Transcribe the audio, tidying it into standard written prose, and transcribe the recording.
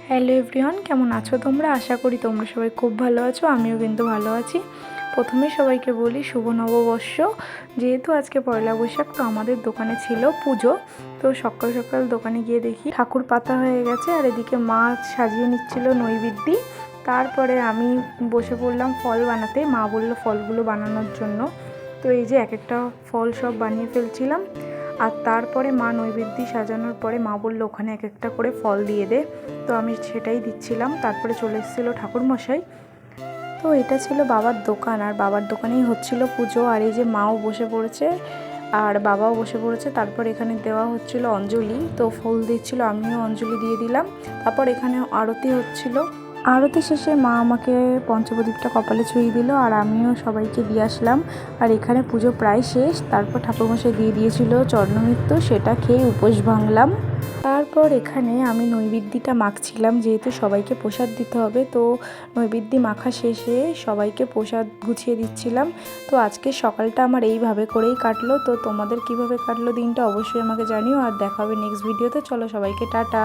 Hello everyone, কেমন আছো তোমরা? আশা করি তোমরা সবাই খুব ভালো আছো। আমিও কিন্তু ভালো আছি। প্রথমে সবাইকে বলি শুভ নববর্ষ। যেহেতু আজকে পয়লা বৈশাখ, তো আমাদের দোকানে ছিল পুজো। তো সকাল সকাল দোকানে গিয়ে দেখি ঠাকুর পাতা হয়ে গেছে, আর এদিকে মা সাজিয়ে নিচ্ছিল নৈবেদ্যি। তারপরে আমি বসে পড়লাম ফল বানাতে। মা বললো ফলগুলো বানানোর জন্য। তো এই যে এক একটা ফল সব বানিয়ে ফেলছিলাম। আর তারপরে মা নৈবেদ্যি সাজানোর পরে মা বললো ওখানে এক একটা করে ফল দিয়ে দে। তো আমি সেটাই দিচ্ছিলাম। তারপরে চলে এসেছিলো ঠাকুরমশাই। তো এটা ছিল বাবার দোকান, আর বাবার দোকানেই হচ্ছিল পুজো। আর এই যে মাও বসে পড়েছে আর বাবাও বসে পড়েছে। তারপর এখানে দেওয়া হচ্ছিল অঞ্জলি, তো ফুল দিচ্ছিল, আমিও অঞ্জলি দিয়ে দিলাম। তারপর এখানে আরতি হচ্ছিল। আরতি শেষে মা আমাকে পঞ্চপ্রদীপটা কপালে ছুঁয়ে দিল, আর আমিও সবাইকে দিয়ে আসলাম। আর এখানে পুজো প্রায় শেষ। তারপর ঠাকুরমশাই দিয়ে দিয়েছিল চরণনৃত্য, সেটা খেয়ে উপোস ভাঙলাম। তারপর এখানে আমি নৈবেদ্যিটা মাখছিলাম, যেহেতু সবাইকে প্রসাদ দিতে হবে। তো নৈবেদ্যি মাখা শেষে সবাইকে প্রসাদ গুছিয়ে দিচ্ছিলাম। তো আজকে সকালটা আমার এইভাবে করেই কাটলো। তো তোমাদের কিভাবে কাটলো দিনটা অবশ্যই আমাকে জানিও। আর দেখা হবে নেক্সট ভিডিওতে। চলো সবাইকে টাটা।